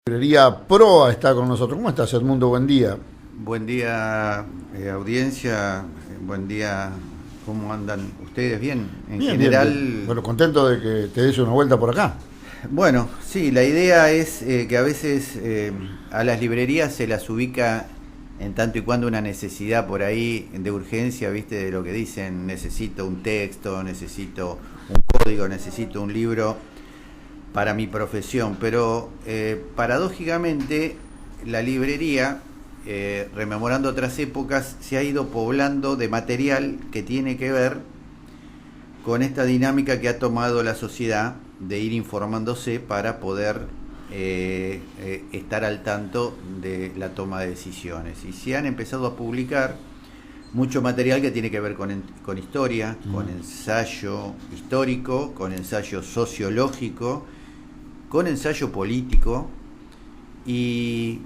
Librería Proa está con nosotros. ¿Cómo estás, Edmundo? Buen día. Buen día, audiencia. Buen día. ¿Cómo andan ustedes? ¿Bien? En Bien, general. bien, bien. Bueno, contento de que te des una vuelta por acá. Bueno, sí, la idea es que a veces a las librerías se las ubica en tanto y cuando una necesidad por ahí de urgencia, ¿viste? De lo que dicen, necesito un texto, necesito un código, necesito un libro para mi profesión, pero paradójicamente la librería, rememorando otras épocas, se ha ido poblando de material que tiene que ver con esta dinámica que ha tomado la sociedad de ir informándose para poder estar al tanto de la toma de decisiones. Y se han empezado a publicar mucho material que tiene que ver con historia, con ensayo histórico, con ensayo sociológico, con ensayo político, y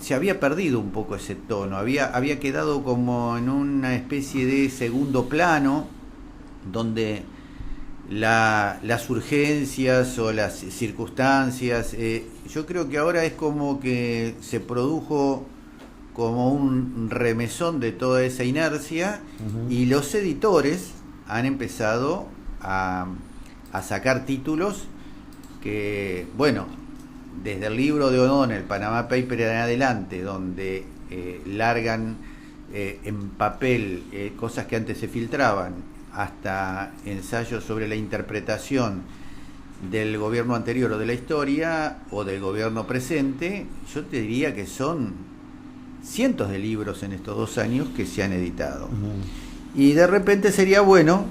se había perdido un poco ese tono, había quedado como en una especie de segundo plano, donde las urgencias o las circunstancias, yo creo que ahora es como que se produjo como un remesón de toda esa inercia, y los editores han empezado a sacar títulos que, bueno, desde el libro de O'Donnell, Panama Papers en adelante, donde largan en papel cosas que antes se filtraban, hasta ensayos sobre la interpretación del gobierno anterior o de la historia o del gobierno presente, yo te diría que son cientos de libros en estos 2 años que se han editado. Y de repente sería bueno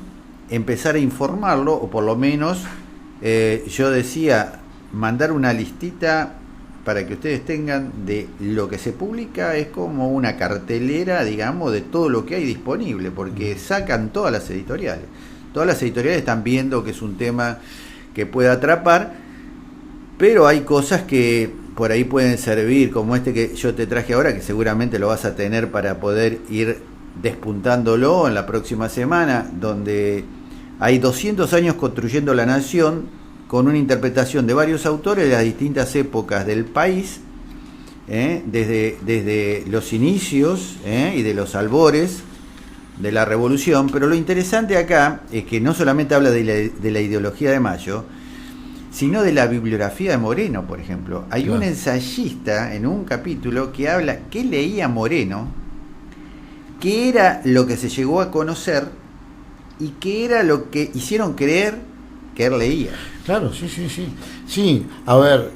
empezar a informarlo, o por lo menos yo decía, mandar una listita para que ustedes tengan de lo que se publica. Es como una cartelera, digamos, de todo lo que hay disponible, porque sacan todas las editoriales. Todas las editoriales están viendo que es un tema que puede atrapar, pero hay cosas que por ahí pueden servir, como este que yo te traje ahora, que seguramente lo vas a tener para poder ir despuntándolo en la próxima semana, donde hay 200 años construyendo la nación, con una interpretación de varios autores de las distintas épocas del país, desde los inicios y de los albores de la revolución. Pero lo interesante acá es que no solamente habla de la ideología de Mayo, sino de la bibliografía de Moreno, por ejemplo. Hay un ensayista en un capítulo que habla qué leía Moreno, qué era lo que se llegó a conocer y qué era lo que hicieron creer que él leía. Claro, sí. Sí, a ver,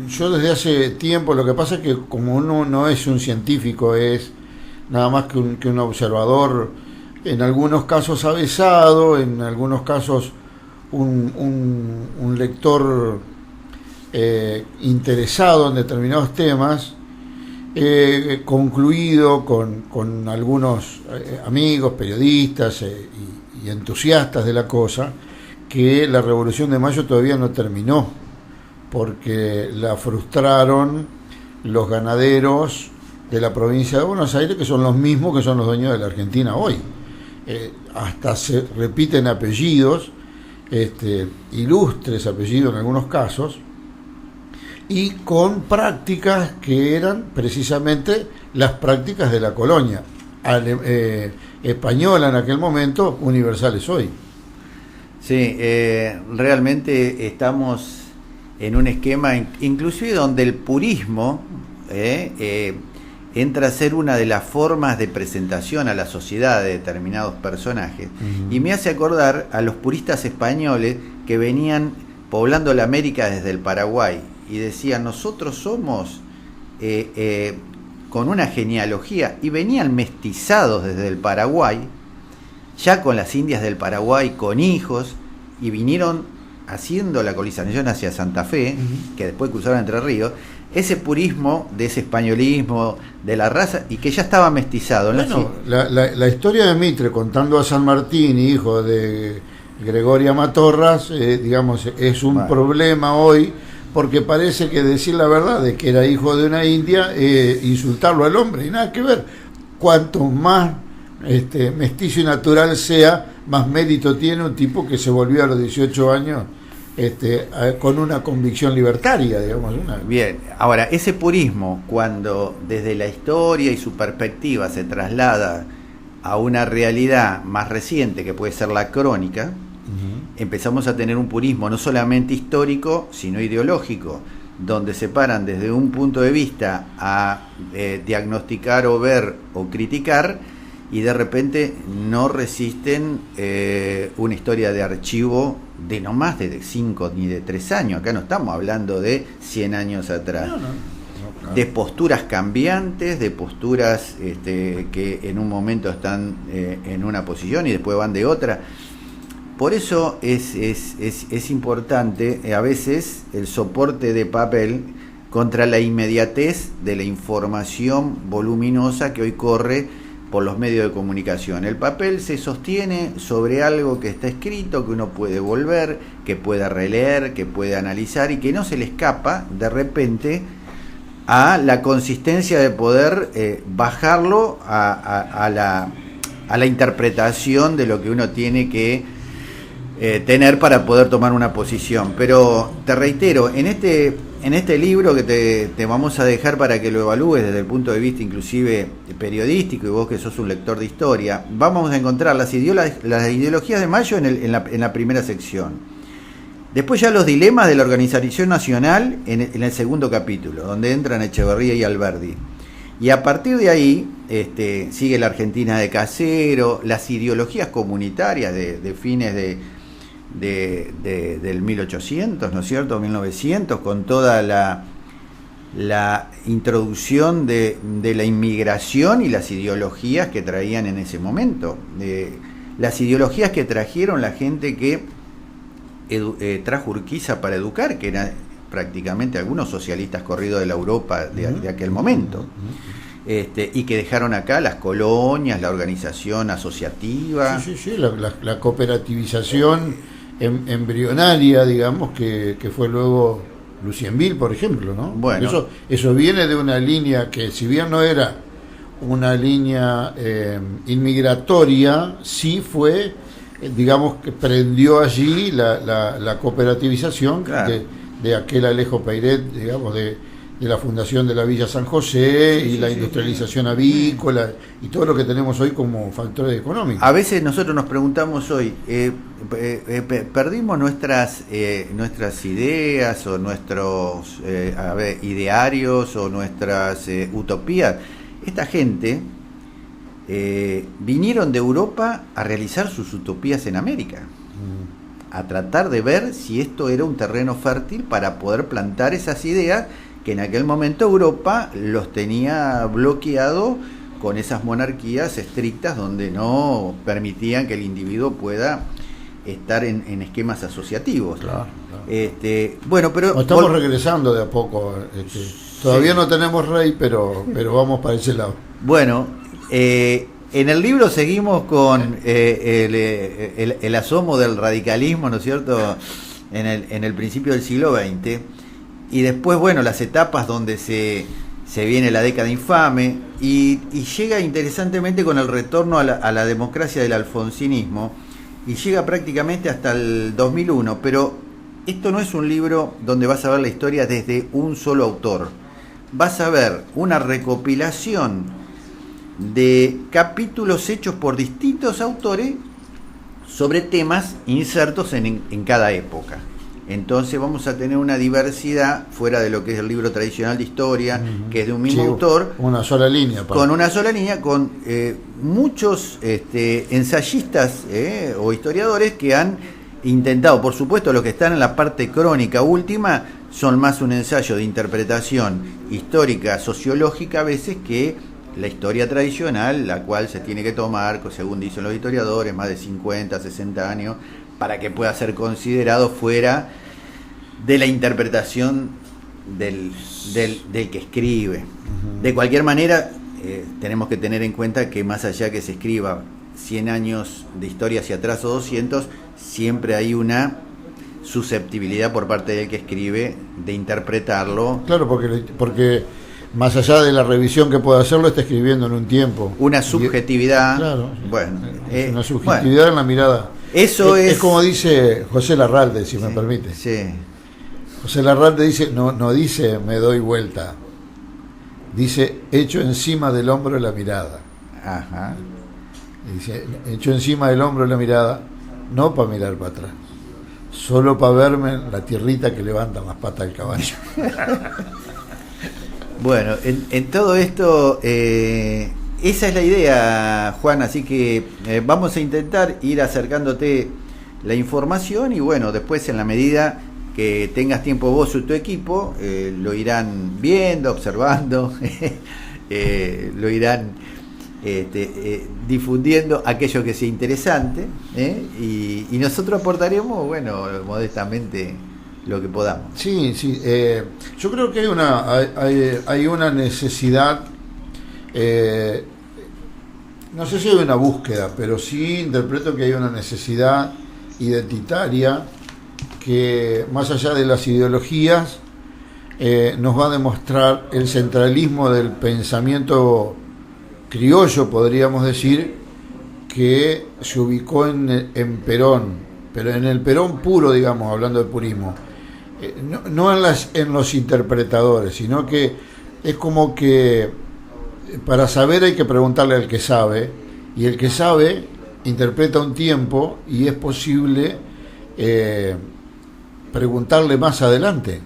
yo desde hace tiempo, lo que pasa es que como uno no es un científico, es nada más que un observador, en algunos casos avesado, en algunos casos un lector interesado en determinados temas, concluido con algunos amigos, periodistas y entusiastas de la cosa, que la Revolución de Mayo todavía no terminó, porque la frustraron los ganaderos de la provincia de Buenos Aires, que son los mismos que son los dueños de la Argentina hoy. Hasta se repiten apellidos, ilustres apellidos en algunos casos, y con prácticas que eran precisamente las prácticas de la colonia española en aquel momento, universales hoy. Sí, realmente estamos en un esquema inclusive donde el purismo entra a ser una de las formas de presentación a la sociedad de determinados personajes. Y me hace acordar a los puristas españoles que venían poblando la América desde el Paraguay y decían: nosotros somos con una genealogía, y venían mestizados desde el Paraguay, ya con las indias del Paraguay, con hijos, y vinieron haciendo la colonización hacia Santa Fe, que después cruzaron Entre Ríos. Ese purismo de ese españolismo de la raza, y que ya estaba mestizado. Bueno, la historia de Mitre, contando a San Martín, hijo de Gregoria Matorras, digamos, es un problema hoy, porque parece que decir la verdad de que era hijo de una india, insultarlo al hombre, y nada que ver. Cuanto más mestizo y natural sea, más mérito tiene un tipo que se volvió a los 18 años con una convicción libertaria, digamos. Bien, ahora, ese purismo, cuando desde la historia y su perspectiva se traslada a una realidad más reciente, que puede ser la crónica, empezamos a tener un purismo no solamente histórico, sino ideológico, donde se paran desde un punto de vista a diagnosticar o ver o criticar, y de repente no resisten una historia de archivo de no más de 5 ni de 3 años. Acá no estamos hablando de 100 años atrás. No. De posturas cambiantes, de posturas que en un momento están en una posición y después van de otra. Por eso es importante a veces el soporte de papel contra la inmediatez de la información voluminosa que hoy corre por los medios de comunicación. El papel se sostiene sobre algo que está escrito, que uno puede volver, que pueda releer, que puede analizar y que no se le escapa de repente a la consistencia de poder bajarlo a la interpretación de lo que uno tiene que tener para poder tomar una posición. Pero te reitero, en este libro que te vamos a dejar para que lo evalúes desde el punto de vista inclusive periodístico, y vos que sos un lector de historia, vamos a encontrar las ideologías de Mayo en la primera sección. Después ya los dilemas de la organización nacional en el segundo capítulo, donde entran Echeverría y Alberdi. Y a partir de ahí sigue la Argentina de Casero, las ideologías comunitarias de fines del 1800, ¿no es cierto?, 1900, con toda la introducción de la inmigración y las ideologías que traían en ese momento. Las ideologías que trajeron la gente que trajo Urquiza para educar, que eran prácticamente algunos socialistas corridos de la Europa de aquel momento. Y que dejaron acá las colonias, la organización asociativa. Sí, la cooperativización embrionaria, digamos, que fue luego Lucienville, por ejemplo, ¿no? Bueno. Eso viene de una línea que, si bien no era una línea inmigratoria, sí fue, digamos, que prendió allí la cooperativización, claro, de aquel Alejo Peiret, digamos, de la fundación de la Villa San José y la industrialización avícola y todo lo que tenemos hoy como factores económicos. A veces nosotros nos preguntamos hoy, ¿perdimos nuestras ideas o nuestros idearios o nuestras utopías? Esta gente vinieron de Europa a realizar sus utopías en América, a tratar de ver si esto era un terreno fértil para poder plantar esas ideas que en aquel momento Europa los tenía bloqueado con esas monarquías estrictas donde no permitían que el individuo pueda estar en esquemas asociativos. Claro. Bueno, pero estamos regresando de a poco. Todavía no tenemos rey, pero vamos para ese lado. Bueno, en el libro seguimos con el asomo del radicalismo, ¿no es cierto?, en el principio del siglo XX. Y después, bueno, las etapas donde se viene la década infame y llega interesantemente con el retorno a la democracia del alfonsinismo, y llega prácticamente hasta el 2001, pero esto no es un libro donde vas a ver la historia desde un solo autor. Vas a ver una recopilación de capítulos hechos por distintos autores sobre temas insertos en cada época. Entonces vamos a tener una diversidad fuera de lo que es el libro tradicional de historia, que es de un mismo autor. Una sola línea. Con una sola línea, con muchos ensayistas o historiadores que han intentado, por supuesto los que están en la parte crónica última, son más un ensayo de interpretación histórica, sociológica a veces, que la historia tradicional, la cual se tiene que tomar, según dicen los historiadores, más de 50, 60 años, para que pueda ser considerado fuera de la interpretación del que escribe. De cualquier manera, tenemos que tener en cuenta que más allá que se escriba 100 años de historia hacia atrás o 200, siempre hay una susceptibilidad por parte del que escribe de interpretarlo. Claro, porque más allá de la revisión que pueda hacerlo, está escribiendo en un tiempo. Una subjetividad. Claro. Bueno, una subjetividad en la mirada. Eso es como dice José Larralde, si sí, me permite. Sí. José Larralde dice, no dice me doy vuelta, dice echo encima del hombro la mirada. Ajá. Dice, echo encima del hombro la mirada, no para mirar para atrás, solo para verme en la tierrita que levantan las patas del caballo. Bueno, en todo esto, esa es la idea, Juan, así que vamos a intentar ir acercándote la información y bueno, después en la medida que tengas tiempo vos o tu equipo, lo irán viendo, observando, lo irán difundiendo aquello que sea interesante, y nosotros aportaremos, bueno, modestamente lo que podamos. Sí, sí. Yo creo que hay una necesidad, no sé si hay una búsqueda, pero sí interpreto que hay una necesidad identitaria que, más allá de las ideologías, nos va a demostrar el centralismo del pensamiento criollo, podríamos decir, que se ubicó en Perón, pero en el Perón puro, digamos, hablando de purismo. No en los interpretadores, sino que es como que para saber hay que preguntarle al que sabe, y el que sabe interpreta un tiempo y es posible preguntarle más adelante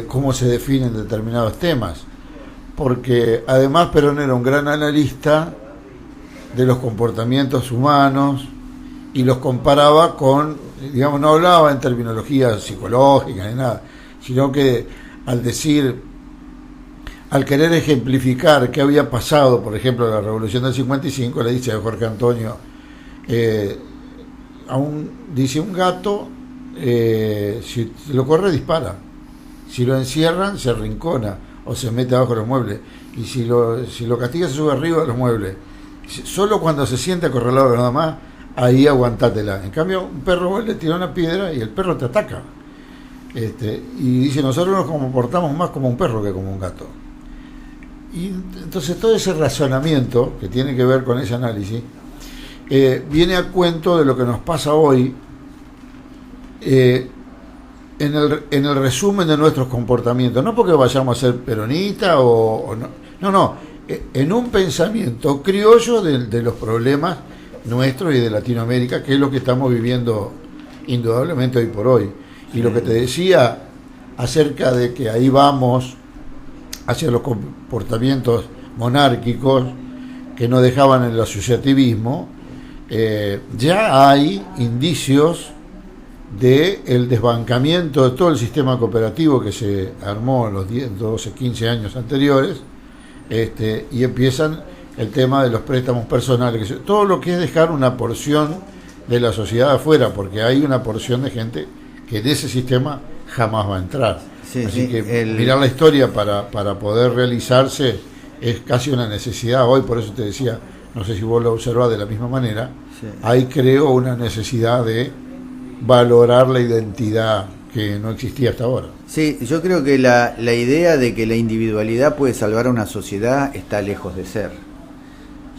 cómo se definen determinados temas, porque además Perón era un gran analista de los comportamientos humanos y los comparaba con, digamos, no hablaba en terminología psicológica ni nada, sino que al querer ejemplificar qué había pasado, por ejemplo, en la Revolución del 55, le dice a Jorge Antonio, dice, un gato, si lo corre, dispara, si lo encierran, se arrincona o se mete abajo de los muebles, y si lo castiga, se sube arriba de los muebles. Solo cuando se siente acorralado nada más, ahí aguantátela. En cambio, un perro, vos le tira una piedra y el perro te ataca. Y dice, nosotros nos comportamos más como un perro que como un gato. Y entonces todo ese razonamiento que tiene que ver con ese análisis viene a cuento de lo que nos pasa hoy en el resumen de nuestros comportamientos. No porque vayamos a ser peronistas o no, en un pensamiento criollo de los problemas nuestros y de Latinoamérica, que es lo que estamos viviendo indudablemente hoy por hoy. Y lo que te decía acerca de que ahí vamos hacia los comportamientos monárquicos que no dejaban el asociativismo, ya hay indicios de el desbancamiento de todo el sistema cooperativo que se armó en los 10, 12, 15 años anteriores, y empiezan el tema de los préstamos personales, todo lo que es dejar una porción de la sociedad afuera, porque hay una porción de gente que en ese sistema jamás va a entrar. Sí, así que mirar la historia para poder realizarse es casi una necesidad hoy. Por eso te decía, no sé si vos lo observás de la misma manera, sí. Hay, creo, una necesidad de valorar la identidad que no existía hasta ahora. Sí, yo creo que la idea de que la individualidad puede salvar a una sociedad está lejos de ser.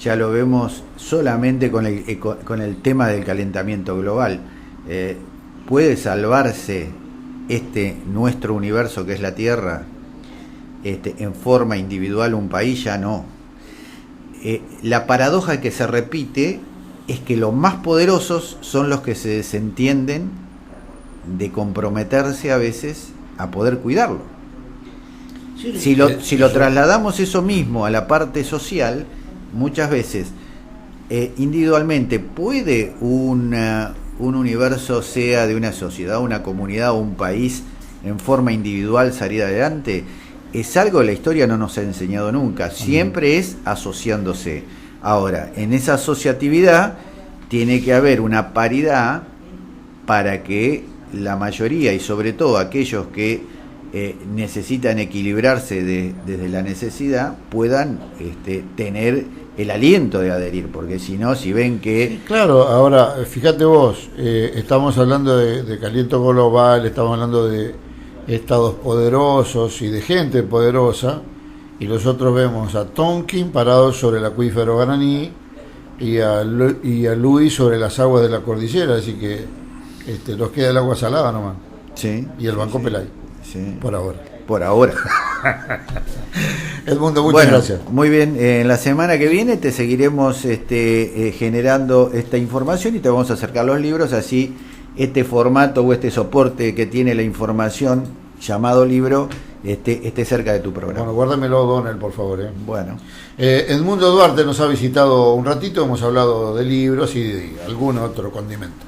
Ya lo vemos solamente con el tema del calentamiento global. ¿Puede salvarse nuestro universo que es la Tierra en forma individual un país? Ya no. La paradoja que se repite es que los más poderosos son los que se desentienden de comprometerse a veces a poder cuidarlo. Sí, si lo trasladamos eso mismo a la parte social, muchas veces individualmente puede un universo, sea de una sociedad, una comunidad o un país, en forma individual salir adelante. Es algo que la historia no nos ha enseñado nunca, siempre es asociándose. Ahora, en esa asociatividad tiene que haber una paridad para que la mayoría, y sobre todo aquellos que necesitan equilibrarse desde la necesidad, puedan tener el aliento de adherir, porque si no, si ven que... Sí, claro, ahora, fíjate vos, estamos hablando de calentamiento global, estamos hablando de estados poderosos y de gente poderosa, y nosotros vemos a Tonkin parado sobre el acuífero Guaraní, y a Luis sobre las aguas de la cordillera, así que nos queda el agua salada nomás. Sí. Y el Banco Pelay. Sí. Por ahora. Por ahora. Edmundo, muchas gracias. Muy bien, en la semana que viene te seguiremos generando esta información y te vamos a acercar los libros, así este formato o este soporte que tiene la información llamado libro esté cerca de tu programa. Bueno, guárdamelo, Donel, por favor. Bueno. Edmundo Duarte nos ha visitado un ratito, hemos hablado de libros y de algún otro condimento.